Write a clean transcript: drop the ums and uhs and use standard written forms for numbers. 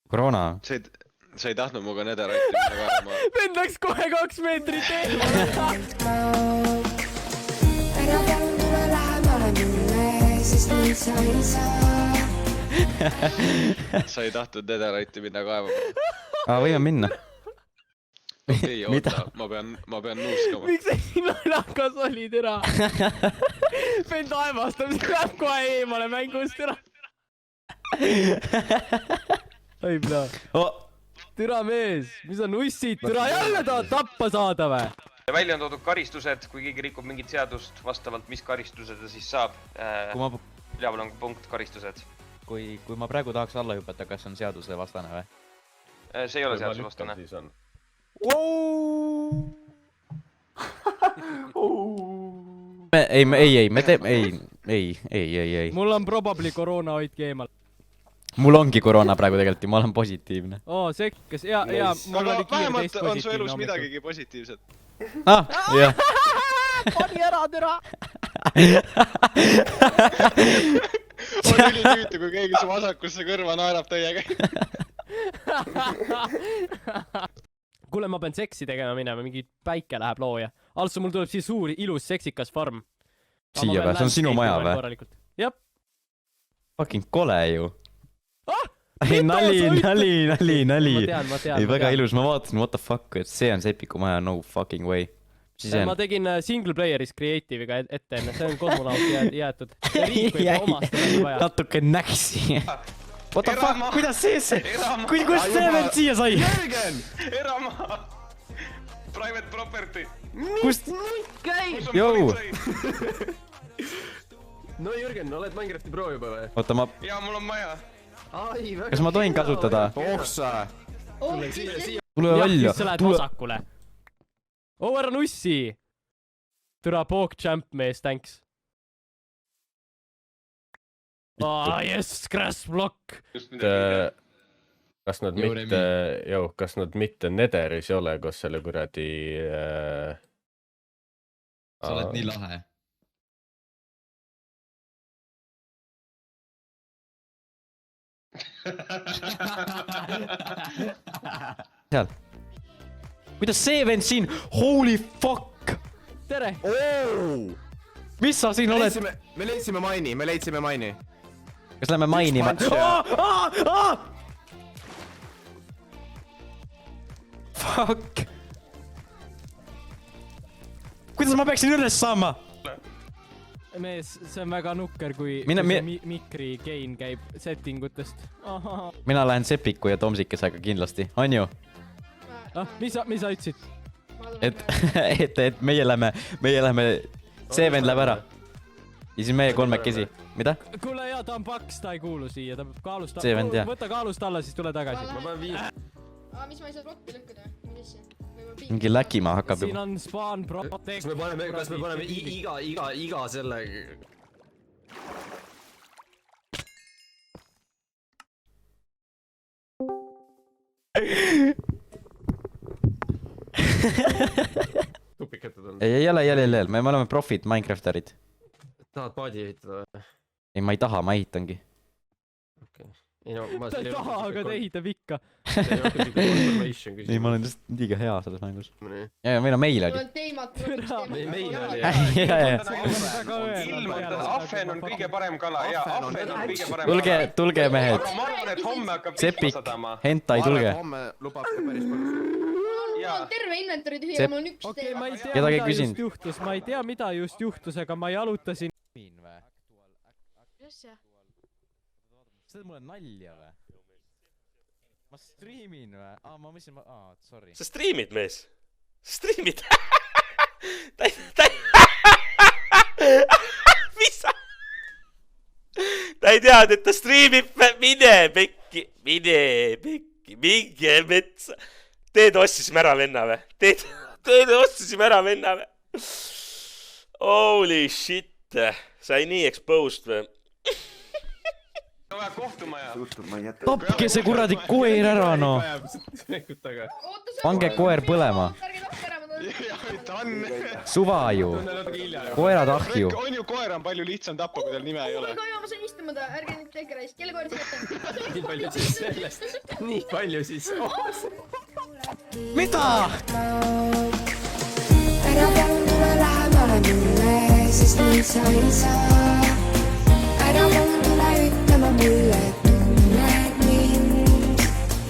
Koroona. Sa ei tahtnud muga nederatti minna kaarama. Vend läks kohe 2 meetrit eemale. Ära palun tule lähemale mulle, sest nüüd sa ei saa. Sa ei tahtnud nederatti minna kaevama. Võime minna. Okei, oota, ma pean nuuskama. Miks sa nii naljakas olid, Era? Vend aevastab, see läheb kohe eemale mängust, Era. Oi, pea. Türa mees, mis on ussid? Türa jälle tahad tappa saada või? Välja on toodud karistused, kui keegi rikub mingit seadust, vastavalt mis karistused ta siis saab. Üleval on punkt karistused. Kui ma praegu tahaks alla hüpata, kas on seaduse vastane või? See ei ole seaduse vastane. Ei. Mul on probably koroona, hoidke eemal. Mul ongi koroona praegu tegelikult ja ma olen positiivne. Sekkas, ja mul oli kiir vähemalt teist on su positiivne. elus midagigi positiivset. Jah. Pani ära, Türa! On üliküütu, kui keegi su vasakusse kõrva naerab täiega. Kuule, ma pean seksi tegema minema, mingi päike läheb looja. Also mul tuleb siia suur, ilus, seksikas farm. Siia või? See on sinu maja või? Jep. Fucking kole ju. Ei, nali. Ma tean. Ei, väga ilus, ma vaatasin, what the fuck, et see on Sepiku maja, no fucking way. Ma tegin single player'is creative'iga ette enne, see on kosmonaut jäetud. Riik võib omast vaja. Natuke näksi. What the fuck, kuidas see? Kuidas see vend siia sai? Jürgen! Eramaa! Private property! Kust? Jou! No Jürgen, oled Minecrafti pro juba või? Oota, Jaa, mul on maja. kas ma tohin kasutada? Ohsa! Tule välja! Siis sa lähed vasakule. Ära nussi! Türa pook champ mees, thanks. Yes, crash block! Kas nad mitte Nederis ei ole, kus selle kuradi... Sa oled nii lahe. Seal. Kuidas see vend siin? Holy fuck! Tere! Mis sa siin oled? Me leidsime maini. Kas lähme mainima? Fuck! Kuidas ma peaksin üles saama? Mees, see on väga nukker, kui mikri gain käib settingutest. Mina lähen Sepiku ja Tomsikesega kindlasti, on ju? Mis sa ütlesid? Et meie lähme, see vend läheb ära. Ja siis meie kolmekesi. Mida? Kuule, jaa, ta on paks, ta ei kuulu siia, ta peab kaalust alla. See vend, jah. Võta kaalust alla, siis tule tagasi. Mis ma ei saa roppi lõhkuda? Mingi läkima hakkab Siin juba. on spawn protect. Kas me paneme iga selle... Tupiketud on. Ei ole, me oleme profid Minecrafterid. Tahad paadi ehitada või? Ei, ma ei taha, ma ehitangi. Ta ei taha, aga ta ehitab ikka. Ei, ma olen lihtsalt liiga hea selles mängus. Ja meil on meil oli. Mul on teemat Ahven on kõige parem kala. Jaa, ahven on kõige parem kala. Tulge mehed. Aga ma arvan, et homme hakkab Sepik, sadama. hentai, tulge. Homme lubab ka päris palju. mul on terve inventori tühi, mul on üks Okei, ma ei tea, Kedagi mida küsin. just juhtus. Ma ei tea, mida just juhtus, aga ma jalutasin. Sa teed mulle nalja või? Ma striimin või? Ma mõtlesin, sorry. Sa striimid, mees? Sa striimid? Mis sa? Ta ei teadnud, et ta striimib. Mine pekki, minge metsa. Teed ossisime ära venna või? Teed ossisime ära venna või? Holy shit. Sai nii exposed või? Kohtumaja. Tapke see kuradi koer ära, no. Pange koer põlema. ta on. suva ju . koerad ahju . on ju koer on palju lihtsam tappa, kui tal nime ei ole. ma saan istuma, ärge nüüd tehke raisk. Kelle koer see nii palju siis sellest . nii palju siis . mida ? ära palun tule lähemale mulle , sest nii sa ei saa .